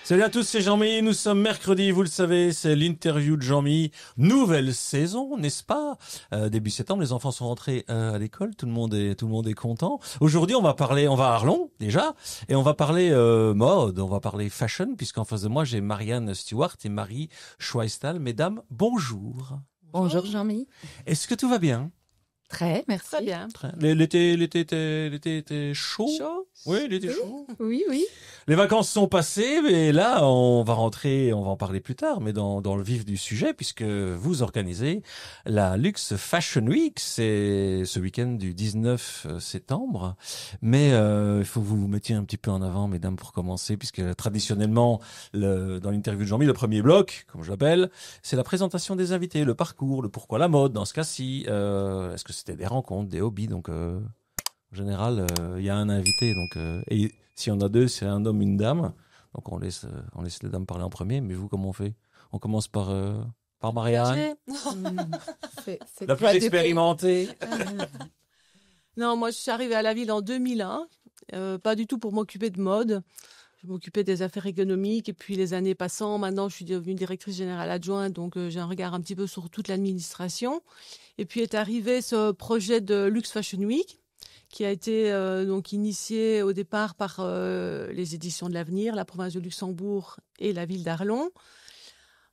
Salut à tous, c'est Jean-Mi. Nous sommes mercredi, vous le savez, c'est l'interview de Jean-Mi. Nouvelle saison, n'est-ce pas? Début septembre, les enfants sont rentrés à l'école, tout le monde est content. Aujourd'hui, on va à Arlon déjà, et on va parler mode, on va parler fashion, puisqu'en face de moi j'ai Marianne Stewart et Marie Schweistal. Mesdames, bonjour. Bonjour Jean-Mi. Est-ce que tout va bien? Très, merci. Très bien. L'été était chaud. Chaud? Oui, il était chaud. Oui. Les vacances sont passées, mais là, on va en parler plus tard, mais dans le vif du sujet, puisque vous organisez la Luxe Fashion Week, c'est ce week-end du 19 septembre. Mais il faut que vous vous mettiez un petit peu en avant, mesdames, pour commencer, puisque traditionnellement, dans l'interview de Jean-Mi, le premier bloc, comme je l'appelle, c'est la présentation des invités, le parcours, le pourquoi la mode, dans ce cas-ci. Est-ce que c'était des rencontres, des hobbies, donc en général, il y a un invité, donc et si on a deux, c'est un homme, une dame. Donc on laisse les dames parler en premier. Mais vous, comment on fait? On commence par Marianne, C'est la plus expérimentée. Non, moi je suis arrivée à la ville en 2001, pas du tout pour m'occuper de mode. Je m'occupais des affaires économiques et puis les années passant, maintenant je suis devenue directrice générale adjointe, donc j'ai un regard un petit peu sur toute l'administration. Et puis est arrivé ce projet de Luxe Fashion Week, qui a été donc initié au départ par les éditions de l'Avenir, la province de Luxembourg et la ville d'Arlon.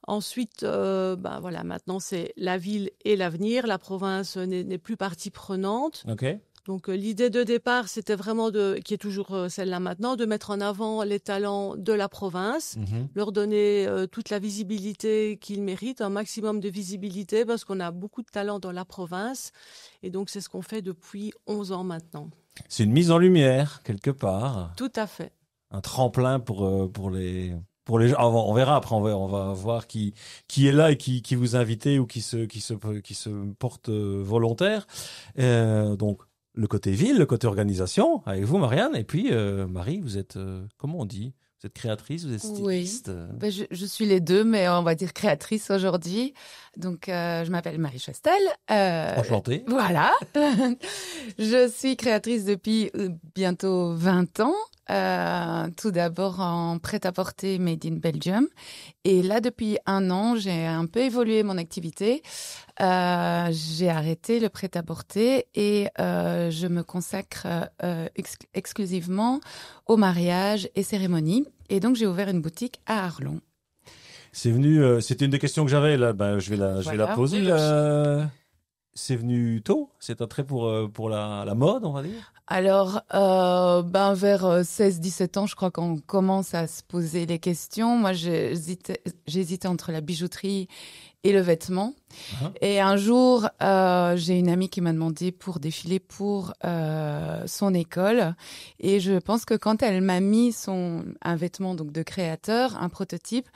Ensuite, voilà, maintenant c'est la ville et l'Avenir. La province n'est plus partie prenante. Ok. Donc l'idée de départ, c'était vraiment qui est toujours celle-là maintenant, de mettre en avant les talents de la province, leur donner toute la visibilité qu'ils méritent, un maximum de visibilité, parce qu'on a beaucoup de talents dans la province. Et donc c'est ce qu'on fait depuis 11 ans maintenant. C'est une mise en lumière quelque part. Tout à fait. Un tremplin pour les gens. On verra après. On va voir qui est là et qui vous invitez ou qui se porte volontaire. Donc le côté ville, le côté organisation, avec vous, Marianne. Et puis, Marie, vous êtes, comment on dit? Vous êtes créatrice, vous êtes styliste. Oui. Je suis les deux, mais on va dire créatrice aujourd'hui. Donc, je m'appelle Marie Schweistal. Enchantée. Voilà. Je suis créatrice depuis bientôt 20 ans. Tout d'abord en prêt-à-porter made in Belgium. Et là, depuis 1 an, j'ai un peu évolué mon activité. J'ai arrêté le prêt-à-porter et je me consacre exclusivement au mariage et cérémonies. Et donc, j'ai ouvert une boutique à Arlon. C'était une des questions que j'avais là. Je vais la poser. C'est venu tôt. C'est un trait pour la mode, on va dire. Alors, vers 16-17 ans, je crois qu'on commence à se poser les questions. Moi, j'hésitais entre la bijouterie et le vêtement. Et un jour, j'ai une amie qui m'a demandé pour défiler pour son école. Et je pense que quand elle m'a mis un vêtement donc de créateur, un prototype,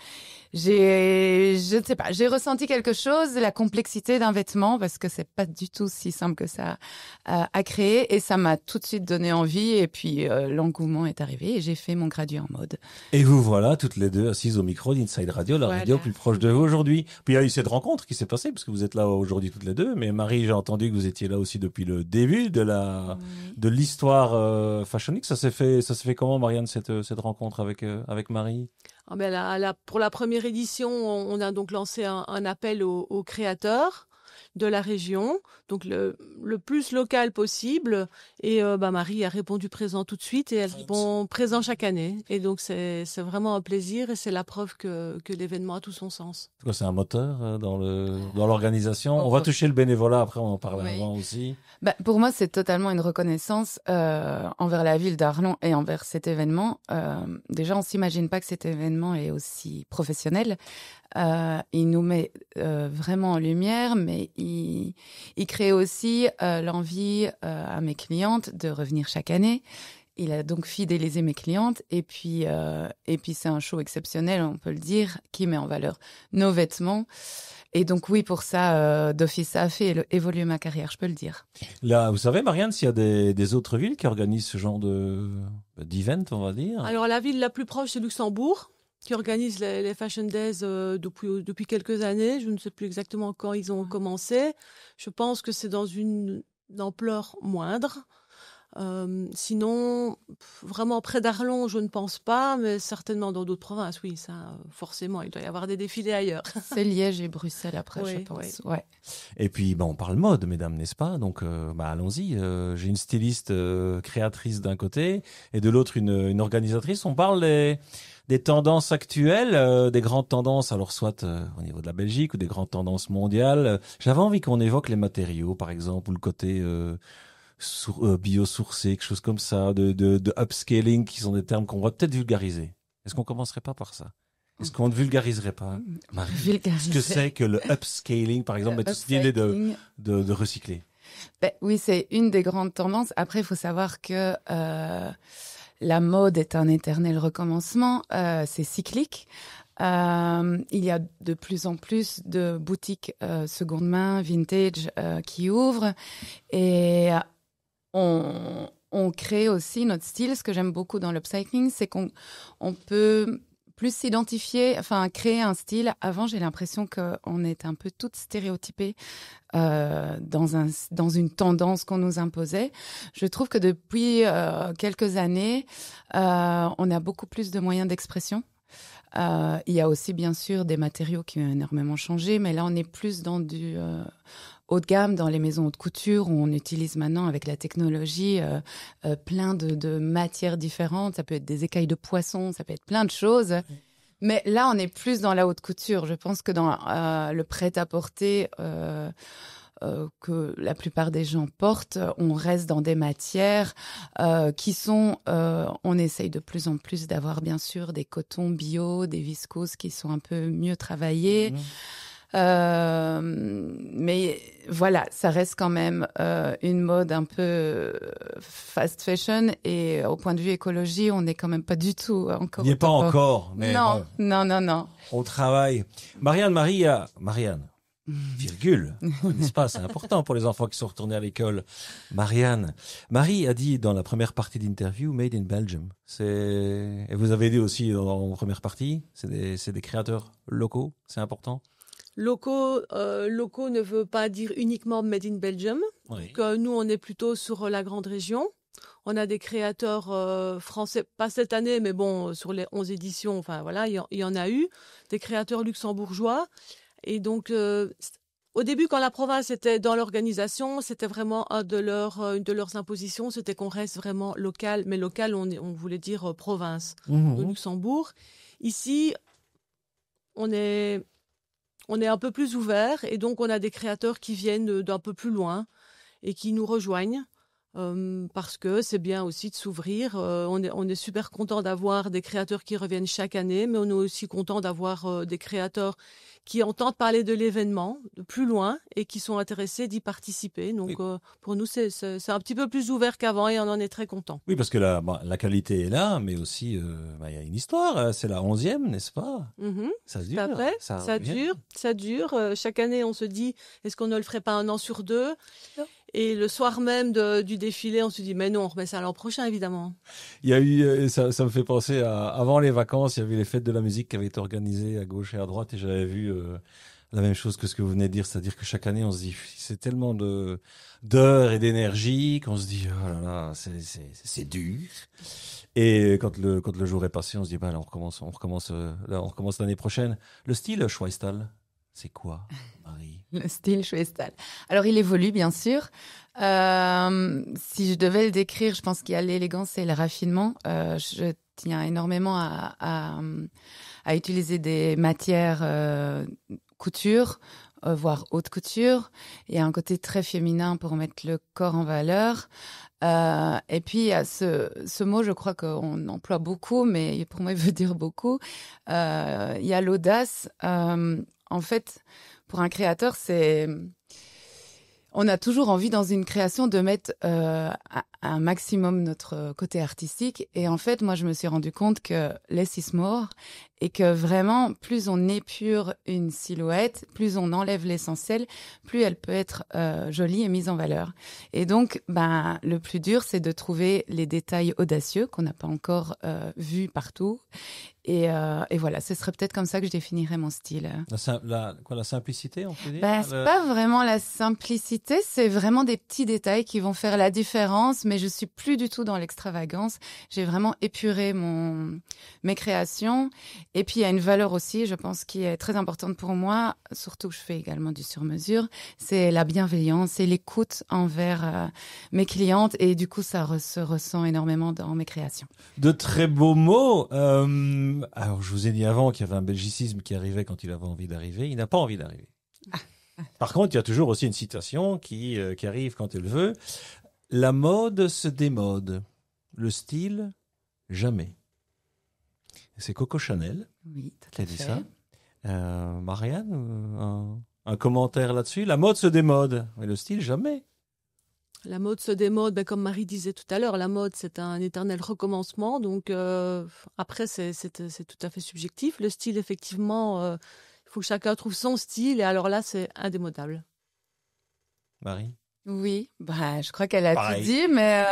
je ne sais pas, j'ai ressenti quelque chose, la complexité d'un vêtement, parce que c'est pas du tout si simple que ça à créer. Et ça m'a tout de suite donné envie. Et puis, l'engouement est arrivé et j'ai fait mon gradué en mode. Et vous voilà, toutes les deux assises au micro d'Inside Radio, la radio plus proche de vous aujourd'hui. Puis il y a eu cette rencontre qui s'est passée, parce que vous êtes là aujourd'hui toutes les deux. Mais Marie, j'ai entendu que vous étiez là aussi depuis le début de l'histoire Fashion Week. Ça s'est fait comment, Marianne, cette rencontre avec Marie? Pour la première édition, on a donc lancé un appel aux créateurs de la région, donc le plus local possible. Et Marie a répondu présent tout de suite et elle répond présent chaque année. Et donc c'est vraiment un plaisir et c'est la preuve que l'événement a tout son sens. C'est un moteur dans l'organisation. On va toucher le bénévolat après, on en parle avant aussi. Pour moi, c'est totalement une reconnaissance envers la ville d'Arlon et envers cet événement. Déjà, on s'imagine pas que cet événement est aussi professionnel. Il nous met vraiment en lumière, mais il crée aussi l'envie à mes clientes de revenir chaque année. Il a donc fidélisé mes clientes et puis c'est un show exceptionnel, on peut le dire, qui met en valeur nos vêtements. Et donc oui, pour ça, d'office, ça a fait évoluer ma carrière, je peux le dire. Là, vous savez, Marianne, s'il y a des autres villes qui organisent ce genre d'event, on va dire? Alors la ville la plus proche, c'est Luxembourg, qui organise les Fashion Days depuis quelques années. Je ne sais plus exactement quand ils ont commencé. Je pense que c'est dans une ampleur moindre. Sinon, vraiment près d'Arlon, je ne pense pas, mais certainement dans d'autres provinces, oui, ça, forcément, il doit y avoir des défilés ailleurs. C'est Liège et Bruxelles après, Oui, je pense. oui. Ouais. Et puis, on parle mode, mesdames, n'est-ce pas? Donc, allons-y. J'ai une styliste créatrice d'un côté et de l'autre une organisatrice. On parle des tendances actuelles, des grandes tendances, alors soit au niveau de la Belgique ou des grandes tendances mondiales. J'avais envie qu'on évoque les matériaux, par exemple, ou le côté biosourcé, quelque chose comme ça, de upscaling, qui sont des termes qu'on va peut-être vulgariser. Est-ce qu'on commencerait pas par ça? Est-ce qu'on ne vulgariserait pas, Marie, ce que c'est que le upscaling, par exemple, tout cette idée de recycler? Oui, c'est une des grandes tendances. Après, il faut savoir que la mode est un éternel recommencement, c'est cyclique. Il y a de plus en plus de boutiques seconde main, vintage, qui ouvrent et on crée aussi notre style. Ce que j'aime beaucoup dans l'upcycling, c'est qu'on peut plus s'identifier, enfin créer un style. Avant, j'ai l'impression qu'on est un peu toutes stéréotypées dans une tendance qu'on nous imposait. Je trouve que depuis quelques années, on a beaucoup plus de moyens d'expression. Il y a aussi bien sûr des matériaux qui ont énormément changé, mais là on est plus dans du haut de gamme, dans les maisons haute couture, où on utilise maintenant avec la technologie plein de matières différentes. Ça peut être des écailles de poisson, ça peut être plein de choses. Mais là on est plus dans la haute couture. Je pense que dans le prêt-à-porter que la plupart des gens portent, on reste dans des matières qui sont, on essaye de plus en plus d'avoir bien sûr des cotons bio, des viscoses qui sont un peu mieux travaillés. Mais voilà, ça reste quand même une mode un peu fast fashion, et au point de vue écologie, on n'est quand même pas du tout encore. Il n'y est pas encore, mais non, non. On travaille. Marianne. Virgule, n'est-ce pas? C'est important pour les enfants qui sont retournés à l'école. Marie a dit dans la première partie d'interview, Made in Belgium. Et vous avez dit aussi dans la première partie, c'est des créateurs locaux, c'est important. Locaux ne veut pas dire uniquement Made in Belgium. Oui. Que nous, on est plutôt sur la grande région. On a des créateurs français, pas cette année, mais bon, sur les 11 éditions, enfin voilà, il y en a eu. Des créateurs luxembourgeois. Et donc, au début, quand la province était dans l'organisation, c'était vraiment une de leurs impositions, c'était qu'on reste vraiment local. Mais local, on voulait dire province de Luxembourg. Ici, on est un peu plus ouvert, et donc on a des créateurs qui viennent d'un peu plus loin et qui nous rejoignent. Parce que c'est bien aussi de s'ouvrir. On est super content d'avoir des créateurs qui reviennent chaque année, mais on est aussi content d'avoir des créateurs qui entendent parler de l'événement de plus loin et qui sont intéressés d'y participer. Donc oui. Pour nous, c'est un petit peu plus ouvert qu'avant, et on en est très content. Oui, parce que la qualité est là, mais aussi il y a une histoire. C'est la 11e, n'est-ce pas? Ça dure. Après, ça dure. Chaque année, on se dit, est-ce qu'on ne le ferait pas un an sur deux? Et le soir même du défilé, on se dit, mais non, on remet ça l'an prochain, évidemment. Il y a eu, ça me fait penser avant les vacances, il y avait les fêtes de la musique qui avaient été organisées à gauche et à droite, et j'avais vu la même chose que ce que vous venez de dire, c'est-à-dire que chaque année, on se dit, c'est tellement d'heures et d'énergie qu'on se dit, oh là là, c'est dur. Et quand le jour est passé, on se dit, bah, là, on recommence l'année prochaine. Le style Schweistal, c'est quoi, Marie? Le style Schweistal. Alors, il évolue, bien sûr. Si je devais le décrire, je pense qu'il y a l'élégance et le raffinement. Je tiens énormément à utiliser des matières couture, voire haute couture. Il y a un côté très féminin pour mettre le corps en valeur. Et puis, il y a ce mot, je crois qu'on emploie beaucoup, mais pour moi, il veut dire beaucoup. Il y a l'audace. En fait, pour un créateur, on a toujours envie dans une création de mettre un maximum notre côté artistique. Et en fait, moi, je me suis rendu compte que less is more. et que vraiment, plus on épure une silhouette, plus on enlève l'essentiel, plus elle peut être jolie et mise en valeur. Et donc, le plus dur, c'est de trouver les détails audacieux qu'on n'a pas encore vus partout. Et voilà, ce serait peut-être comme ça que je définirais mon style. La simplicité, on peut dire? C'est pas vraiment la simplicité, c'est vraiment des petits détails qui vont faire la différence, mais je suis plus du tout dans l'extravagance. J'ai vraiment épuré mes créations. Et puis, il y a une valeur aussi, je pense, qui est très importante pour moi, surtout que je fais également du sur-mesure, c'est la bienveillance et l'écoute envers mes clientes. Et du coup, ça se ressent énormément dans mes créations. De très beaux mots. Alors, je vous ai dit avant qu'il y avait un belgicisme qui arrivait quand il avait envie d'arriver. Il n'a pas envie d'arriver. Par contre, il y a toujours aussi une citation qui arrive quand elle veut. La mode se démode. Le style, jamais. C'est Coco Chanel qui a dit ça. Marianne, un commentaire là-dessus? La mode se démode, mais le style, jamais. La mode se démode, comme Marie disait tout à l'heure, la mode c'est un éternel recommencement. Donc après c'est tout à fait subjectif. Le style, effectivement, il faut que chacun trouve son style. Et alors là, c'est indémodable. Marie? Oui, je crois qu'elle a Pareil. tout dit, mais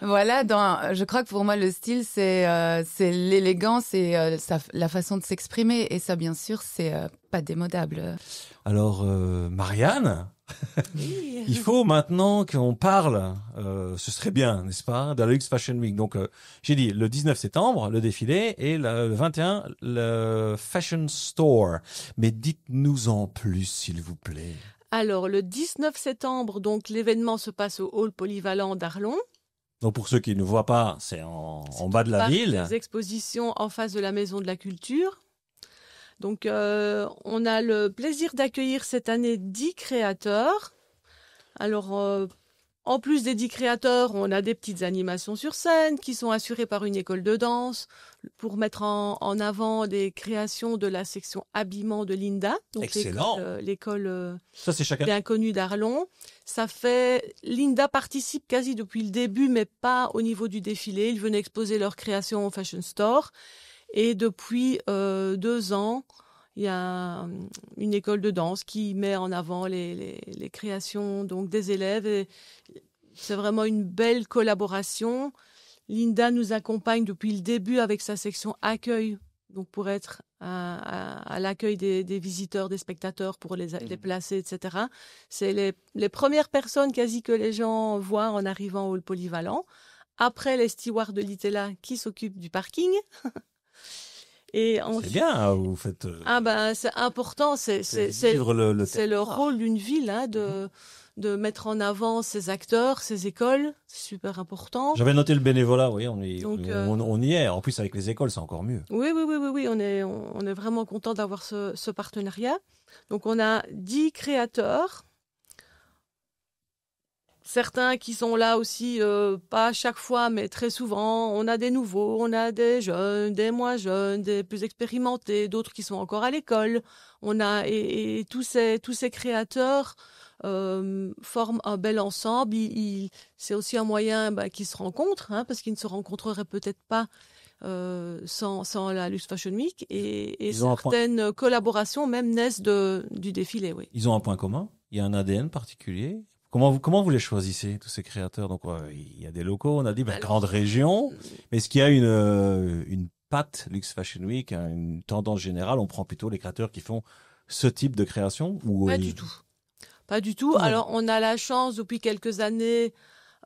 voilà, je crois que pour moi le style c'est l'élégance et la façon de s'exprimer, et ça bien sûr c'est pas démodable. Alors Marianne, Oui. il faut maintenant qu'on parle, ce serait bien, n'est-ce pas, de la Luxe Fashion Week. Donc j'ai dit le 19 septembre le défilé et le 21 le Fashion Store. Mais dites-nous en plus s'il vous plaît. Alors, le 19 septembre, donc l'événement se passe au hall polyvalent d'Arlon. Donc pour ceux qui ne voient pas, c'est en bas de la ville. Des expositions en face de la Maison de la Culture. Donc, on a le plaisir d'accueillir cette année 10 créateurs. Alors, en plus des 10 créateurs, on a des petites animations sur scène qui sont assurées par une école de danse pour mettre en avant des créations de la section habillement de Linda. Donc excellent. L'école Ça, c'est chacun. bien connue d'Arlon. Linda participe quasi depuis le début, mais pas au niveau du défilé. Ils venaient exposer leurs créations au Fashion Store. Et depuis 2 ans, il y a une école de danse qui met en avant les créations donc des élèves. Et c'est vraiment une belle collaboration. Linda nous accompagne depuis le début avec sa section accueil, donc pour être à l'accueil des visiteurs, des spectateurs, pour les placer, etc. C'est les premières personnes quasi que les gens voient en arrivant au hall polyvalent. Après, les stewards de l'Itella qui s'occupent du parking. Et c'est bien, vous faites. C'est important, c'est le rôle d'une ville de mettre en avant ses acteurs, ses écoles, c'est super important. J'avais noté le bénévolat, oui, on y est. En plus avec les écoles, c'est encore mieux. Oui, on est vraiment content d'avoir ce partenariat. Donc on a 10 créateurs. Certains qui sont là aussi, pas à chaque fois, mais très souvent. On a des nouveaux, on a des jeunes, des moins jeunes, des plus expérimentés, d'autres qui sont encore à l'école. Et tous ces créateurs forment un bel ensemble. C'est aussi un moyen qu'ils se rencontrent, parce qu'ils ne se rencontreraient peut-être pas sans la Luxe Fashion Week. Et certaines collaborations même naissent du défilé. Oui. Ils ont un point commun. Il y a un ADN particulier. Comment vous les choisissez, tous ces créateurs? Donc, il y a des locaux, on a dit, grande région. Mais est-ce qu'il y a une patte Luxe Fashion Week, une tendance générale? On prend plutôt les créateurs qui font ce type de création? Pas du tout. Pas du tout. Alors, on a la chance depuis quelques années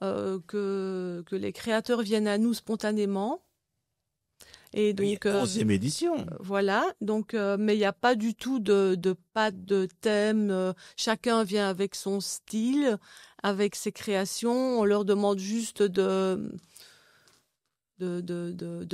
que les créateurs viennent à nous spontanément. Et donc, 11e édition. Voilà. Donc, mais il n'y a pas du tout de patte, de thème. Chacun vient avec son style, avec ses créations. On leur demande juste de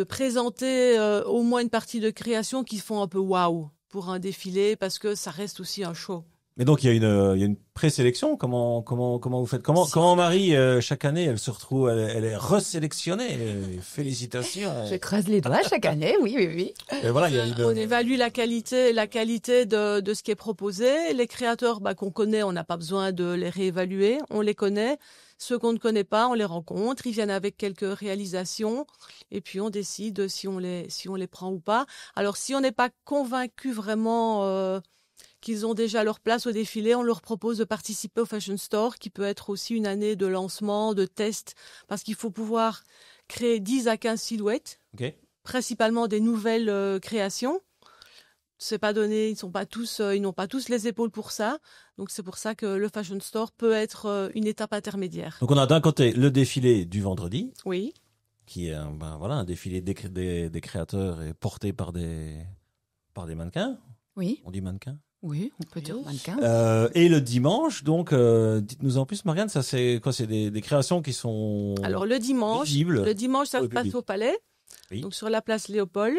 présenter au moins une partie de création qui font un peu waouh pour un défilé, parce que ça reste aussi un show. Mais donc il y a une présélection. Comment vous faites? Comment Marie chaque année elle se retrouve, elle est resélectionnée. Félicitations. Je creuse les doigts chaque année, oui. Et voilà, il y a On évalue la qualité de ce qui est proposé. Les créateurs qu'on connaît, on n'a pas besoin de les réévaluer, on les connaît. Ceux qu'on ne connaît pas, on les rencontre, ils viennent avec quelques réalisations et puis on décide si on les prend ou pas. Alors si on n'est pas convaincu vraiment qu'ils ont déjà leur place au défilé, on leur propose de participer au Fashion Store, qui peut être aussi une année de lancement, de test, parce qu'il faut pouvoir créer 10 à 15 silhouettes, principalement des nouvelles créations. C'est pas donné, ils n'ont pas tous les épaules pour ça. Donc c'est pour ça que le Fashion Store peut être une étape intermédiaire. Donc on a d'un côté le défilé du vendredi. Oui. Qui est un défilé des créateurs et porté par des mannequins. Oui. On dit mannequins. Oui, on peut dire mannequin. Et le dimanche, donc, dites-nous en plus, Marianne, ça c'est quoi? C'est des créations qui sont Alors le dimanche, ça se passe au Palais, donc sur la place Léopold.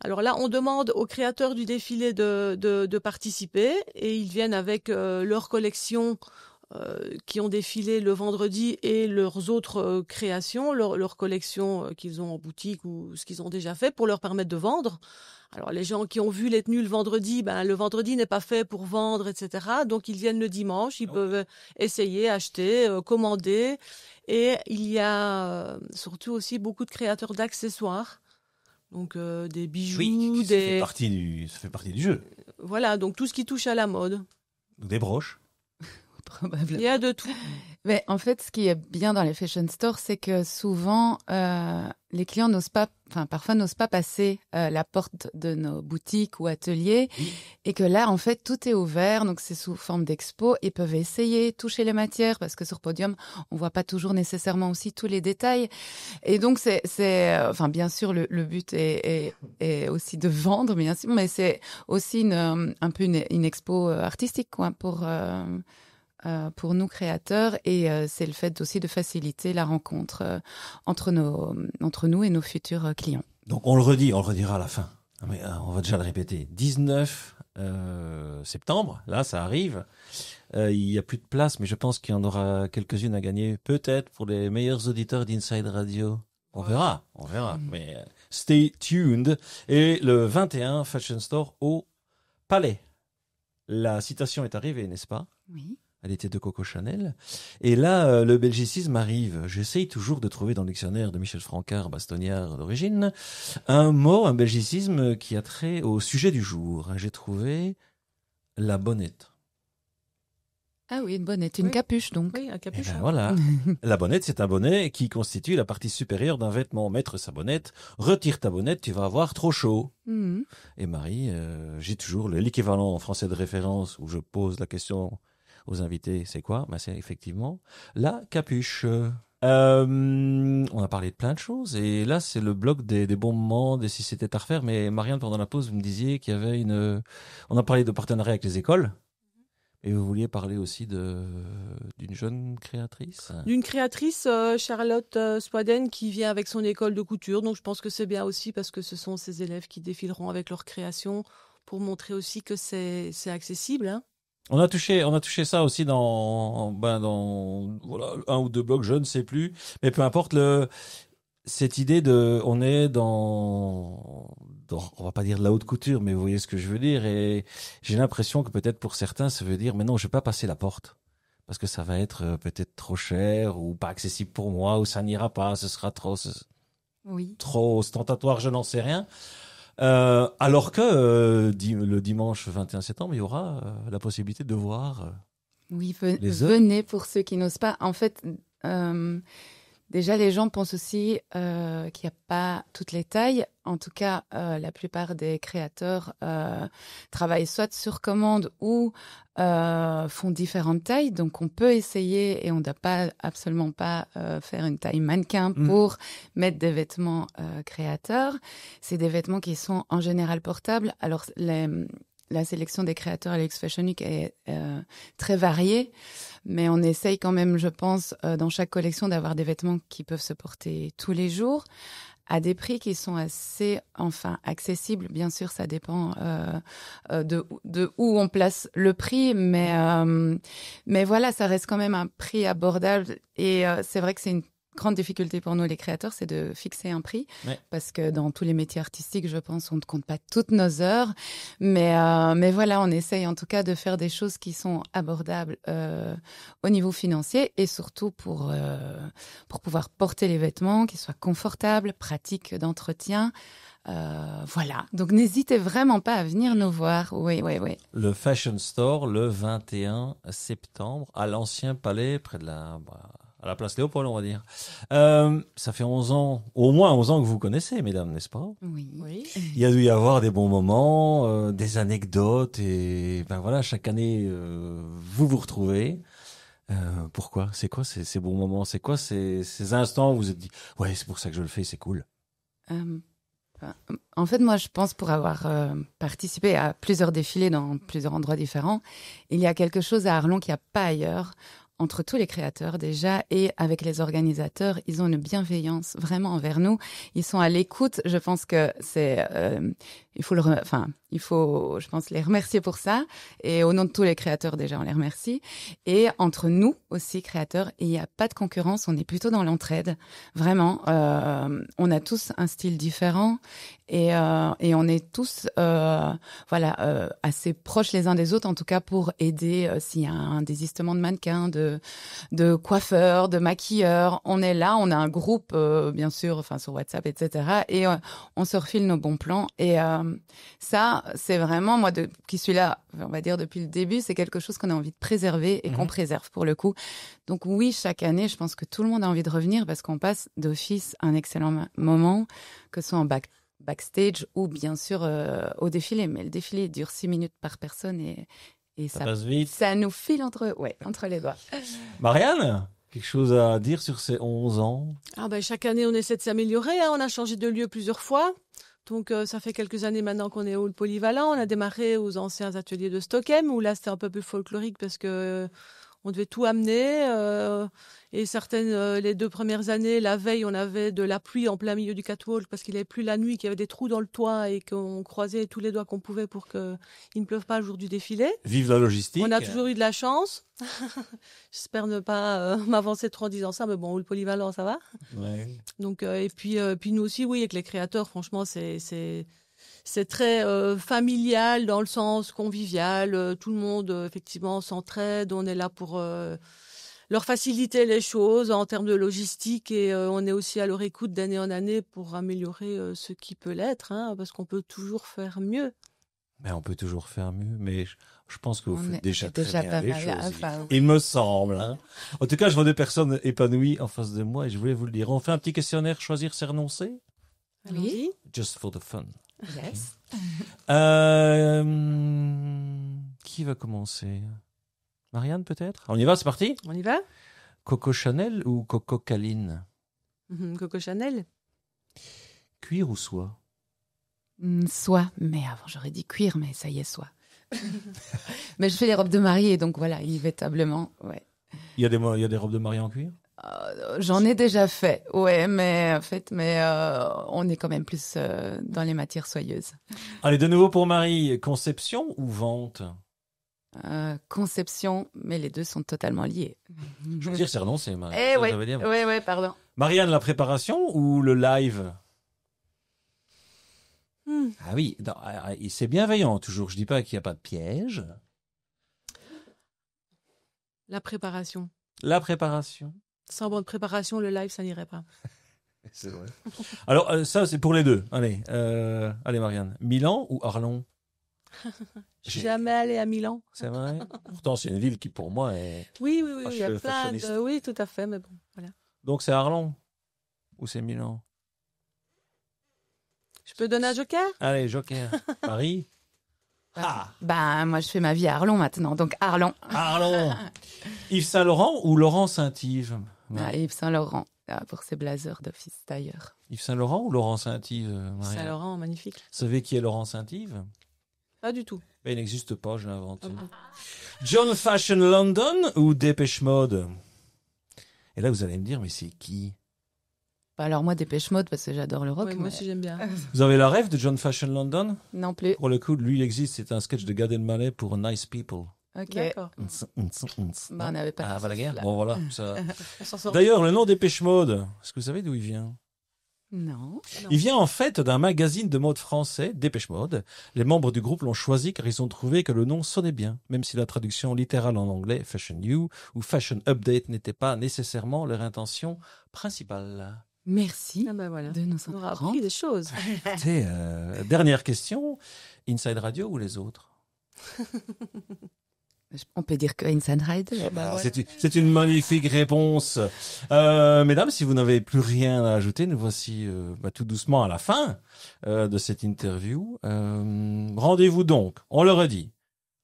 Alors là, on demande aux créateurs du défilé de participer et ils viennent avec leur collection qui ont défilé le vendredi et leurs autres créations, leur collection qu'ils ont en boutique ou ce qu'ils ont déjà fait pour leur permettre de vendre. Alors les gens qui ont vu les tenues le vendredi n'est pas fait pour vendre, etc. Donc ils viennent le dimanche, ils peuvent essayer, acheter, commander. Et il y a surtout aussi beaucoup de créateurs d'accessoires. Donc des bijoux, ça fait partie du jeu. Voilà, donc tout ce qui touche à la mode. Des broches. Il y a de tout. Mais en fait, ce qui est bien dans les fashion stores, c'est que souvent, les clients parfois n'osent pas passer la porte de nos boutiques ou ateliers. Oui. Et que là, en fait, tout est ouvert. Donc, c'est sous forme d'expo. Ils peuvent essayer, toucher les matières, parce que sur podium, on voit pas toujours nécessairement aussi tous les détails. Et donc, bien sûr, le but est aussi de vendre, bien sûr, mais c'est aussi un peu une expo artistique, quoi, pour nous créateurs, et c'est le fait aussi de faciliter la rencontre entre nous et nos futurs clients. Donc on le redira à la fin, mais on va déjà le répéter. 19 septembre, là ça arrive, il y a plus de place, mais je pense qu'il y en aura quelques-unes à gagner, peut-être pour les meilleurs auditeurs d'Inside Radio. On verra, mais stay tuned. Et le 21 Fashion Store au Palais. La citation est arrivée, n'est-ce pas? Oui. Elle était de Coco Chanel. Et là, le belgicisme arrive. J'essaye toujours de trouver dans le dictionnaire de Michel Francard, bastonnière d'origine, un belgicisme qui a trait au sujet du jour. J'ai trouvé la bonnette. Ah oui, une bonnette, une capuche donc. Oui, un capuche. Voilà. La bonnette, c'est un bonnet qui constitue la partie supérieure d'un vêtement. Mettre sa bonnette, retire ta bonnette, tu vas avoir trop chaud. Mm-hmm. Et Marie, j'ai toujours l'équivalent en français de référence où je pose la question aux invités, c'est quoi? C'est effectivement la capuche. On a parlé de plein de choses et là c'est le bloc des bons moments, des si c'était à refaire. Mais Marianne, pendant la pause, vous me disiez qu'il y avait on a parlé de partenariat avec les écoles et vous vouliez parler aussi d'une jeune créatrice. D'une créatrice, Charlotte Swaden, qui vient avec son école de couture. Donc je pense que c'est bien aussi parce que ce sont ces élèves qui défileront avec leur création pour montrer aussi que c'est accessible, hein. On a touché ça aussi dans voilà, un ou deux blogs, je ne sais plus, mais peu importe cette idée on est dans on va pas dire de la haute couture, mais vous voyez ce que je veux dire, et j'ai l'impression que peut-être pour certains ça veut dire mais non, je vais pas passer la porte parce que ça va être peut-être trop cher ou pas accessible pour moi ou ça n'ira pas, ce sera trop ostentatoire, je n'en sais rien. Alors que le dimanche 21 septembre, il y aura la possibilité de voir venez pour ceux qui n'osent pas. En fait, déjà, les gens pensent aussi qu'il n'y a pas toutes les tailles. En tout cas, la plupart des créateurs travaillent soit sur commande ou font différentes tailles. Donc, on peut essayer et on ne doit absolument pas faire une taille mannequin pour mettre des vêtements créateurs. C'est des vêtements qui sont en général portables. Alors, la sélection des créateurs à l'X Fashion Week est très variée, mais on essaye quand même, je pense, dans chaque collection d'avoir des vêtements qui peuvent se porter tous les jours. à des prix qui sont assez, accessibles. Bien sûr, ça dépend de où on place le prix, mais voilà, ça reste quand même un prix abordable. Et c'est vrai que c'est une grande difficulté pour nous, les créateurs, c'est de fixer un prix. Ouais. Parce que dans tous les métiers artistiques, je pense, on ne compte pas toutes nos heures. Mais voilà, on essaye en tout cas de faire des choses qui sont abordables au niveau financier et surtout pour pouvoir porter les vêtements, qu'ils soient confortables, pratiques d'entretien. Voilà. Donc, n'hésitez vraiment pas à venir nous voir. Oui. Le Fashion Store, le 21 septembre, à l'Ancien Palais, près de à la place Léopold, on va dire. Ça fait 11 ans, au moins 11 ans que vous connaissez, mesdames, n'est-ce pas? Oui. Il y a dû y avoir des bons moments, des anecdotes, et voilà, chaque année, vous vous retrouvez. Pourquoi? C'est quoi ces bons moments? C'est quoi ces instants où vous vous êtes dit, ouais, c'est pour ça que je le fais, c'est cool? En fait, moi, je pense pour avoir participé à plusieurs défilés dans plusieurs endroits différents, il y a quelque chose à Arlon qu'il n'y a pas ailleurs. Entre tous les créateurs déjà et avec les organisateurs, ils ont une bienveillance vraiment envers nous. Ils sont à l'écoute. Je pense que il faut, je pense, les remercier pour ça. Et au nom de tous les créateurs, déjà, on les remercie. Et entre nous aussi, créateurs, il n'y a pas de concurrence. On est plutôt dans l'entraide. Vraiment, on a tous un style différent et on est tous, assez proches les uns des autres, en tout cas pour aider s'il y a un désistement de mannequins, de coiffeurs, de maquilleurs. On est là, on a un groupe, bien sûr, sur WhatsApp, etc. Et on se refile nos bons plans. Et ça, c'est vraiment, moi, qui suis là, on va dire, depuis le début, c'est quelque chose qu'on a envie de préserver et qu'on préserve pour le coup. Donc oui, chaque année, je pense que tout le monde a envie de revenir parce qu'on passe d'office un excellent moment, que ce soit en backstage ou bien sûr au défilé. Mais le défilé dure 6 minutes par personne et ça passe vite. Ça nous file entre les doigts. Marianne, quelque chose à dire sur ces 11 ans? Chaque année, on essaie de s'améliorer. On a changé de lieu plusieurs fois. Donc, ça fait quelques années maintenant qu'on est au Polyvalent. On a démarré aux anciens ateliers de Stockholm, où là, c'était un peu plus folklorique parce que on devait tout amener. Et les 2 premières années, la veille, on avait de la pluie en plein milieu du catwalk parce qu'il n'y avait plus la nuit, qu'il y avait des trous dans le toit et qu'on croisait tous les doigts qu'on pouvait pour qu'il ne pleuve pas le jour du défilé. Vive la logistique. On a toujours eu de la chance. J'espère ne pas m'avancer trop en disant ça, mais bon, le Polyvalent, ça va. Ouais. Donc, et puis nous aussi, oui, avec les créateurs, franchement, c'est très familial dans le sens convivial. Tout le monde, effectivement, s'entraide. On est là pour leur faciliter les choses en termes de logistique et on est aussi à leur écoute d'année en année pour améliorer ce qui peut l'être, parce qu'on peut toujours faire mieux. Mais on peut toujours faire mieux, mais je pense que vous faites déjà très bien pas les mal, choses. Il me semble. En tout cas, je vois 2 personnes épanouies en face de moi et je voulais vous le dire. On fait un petit questionnaire, choisir, c'est renoncer? Allons-y. Just for the fun. Yes. Qui va commencer? Marianne, peut-être? On y va, c'est parti? On y va? Coco Chanel ou Coco Caline? Coco Chanel. Cuir ou soie? Soie, mais avant j'aurais dit cuir, mais ça y est, soie. Mais je fais les robes de mariée, donc voilà, inévitablement, ouais. Il y a des robes de mariée en cuir? J'en ai déjà fait, ouais, mais on est quand même plus dans les matières soyeuses. Allez, de nouveau pour Marie, conception ou vente? Conception, mais les deux sont totalement liés. Je veux dire, c'est renoncer, Marie. Ouais, pardon. Marianne, la préparation ou le live? Ah oui, c'est bienveillant toujours. Je dis pas qu'il n'y a pas de piège. La préparation. La préparation. Sans bonne préparation, le live, ça n'irait pas. C'est vrai. Alors, ça, c'est pour les deux. Allez, Marianne. Milan ou Arlon? Je suis jamais allée à Milan. C'est vrai. Pourtant, c'est une ville qui, pour moi, est... Oui, il y a plein de... Oui, tout à fait, mais bon, voilà. Donc, c'est Arlon ou c'est Milan? Je peux donner un joker? Allez, joker. Paris? Moi, je fais ma vie à Arlon maintenant, donc Arlon. Arlon. Yves Saint-Laurent ou Laurent Saint-Yves? Yves Saint-Laurent, pour ses blazers d'office d'ailleurs. Yves Saint-Laurent ou Laurent Saint-Yves? Saint-Laurent, magnifique. Vous savez qui est Laurent Saint-Yves? Pas du tout. Il n'existe pas, je l'ai inventé. John Fashion London ou Dépêche Mode? Et là, vous allez me dire, mais c'est qui? Alors moi, Dépêche Mode, parce que j'adore le rock. Ouais, moi aussi, j'aime bien. Vous avez la rêve de John Fashion London? Non plus. Pour le coup, lui, il existe. C'est un sketch de Gad Elmaleh pour Nice People. Ok. D'accord. Bah, on n'avait pas. Ah, va la guerre. Là. Bon, voilà. Ça... On s'en sort. D'ailleurs, le nom Dépêche Mode, est-ce que vous savez d'où il vient? Non. Non. Il vient en fait d'un magazine de mode français, Dépêche Mode. Les membres du groupe l'ont choisi car ils ont trouvé que le nom sonnait bien, même si la traduction littérale en anglais, Fashion You ou Fashion Update, n'était pas nécessairement leur intention principale. Merci Ah ben voilà. de nous On en aura apprendre. appris des choses. Écoutez, dernière question, Inside Radio ou les autres? On peut dire que Inside Rider. Ah, c'est une magnifique réponse. Mesdames, si vous n'avez plus rien à ajouter, nous voici tout doucement à la fin de cette interview. Rendez-vous donc, on le redit,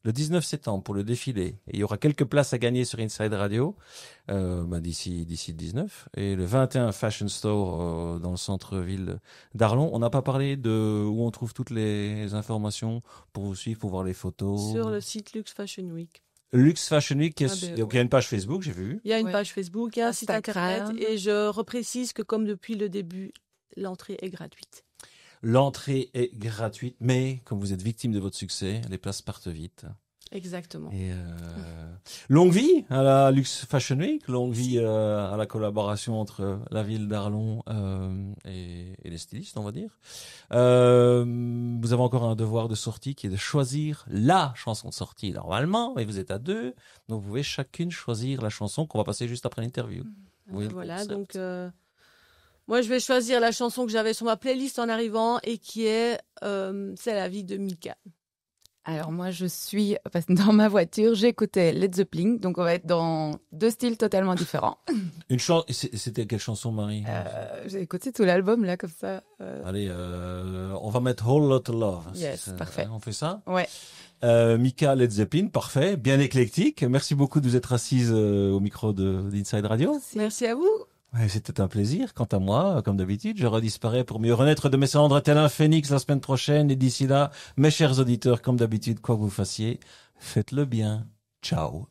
le 19 septembre pour le défilé. Et il y aura quelques places à gagner sur Inside Radio d'ici le 19. Et le 21 Fashion Store dans le centre-ville d'Arlon. On n'a pas parlé de où on trouve toutes les informations pour vous suivre, pour voir les photos. Sur le site Luxe Fashion Week. Luxe Fashion Week, donc il y a une page Facebook, j'ai vu. Il y a une Ouais. page Facebook, il y a un site Instagram. internet. Et je reprécise que comme depuis le début, l'entrée est gratuite. L'entrée est gratuite, mais comme vous êtes victime de votre succès, les places partent vite. Exactement. Et longue vie à la Luxe Fashion Week, longue vie à la collaboration entre la ville d'Arlon et les stylistes, on va dire. Vous avez encore un devoir de sortie qui est de choisir la chanson de sortie normalement, mais vous êtes à deux, donc vous pouvez chacune choisir la chanson qu'on va passer juste après l'interview. Oui, Voilà, concept. donc moi je vais choisir la chanson que j'avais sur ma playlist en arrivant et qui est C'est la vie de Mika. Alors moi, parce que dans ma voiture, j'écoutais Led Zeppelin, donc on va être dans deux styles totalement différents. C'était quelle chanson, Marie? J'ai écouté tout l'album là comme ça. Allez, on va mettre Whole Lotta Love. Yes, parfait. On fait ça? Ouais. Mika, Led Zeppelin, parfait, bien éclectique. Merci beaucoup de vous être assise au micro d'Inside Radio. Merci à vous. Ouais, c'était un plaisir. Quant à moi, comme d'habitude, je redisparais pour mieux renaître de mes cendres tel un phénix la semaine prochaine. Et d'ici là, mes chers auditeurs, comme d'habitude, quoi que vous fassiez, faites-le bien. Ciao.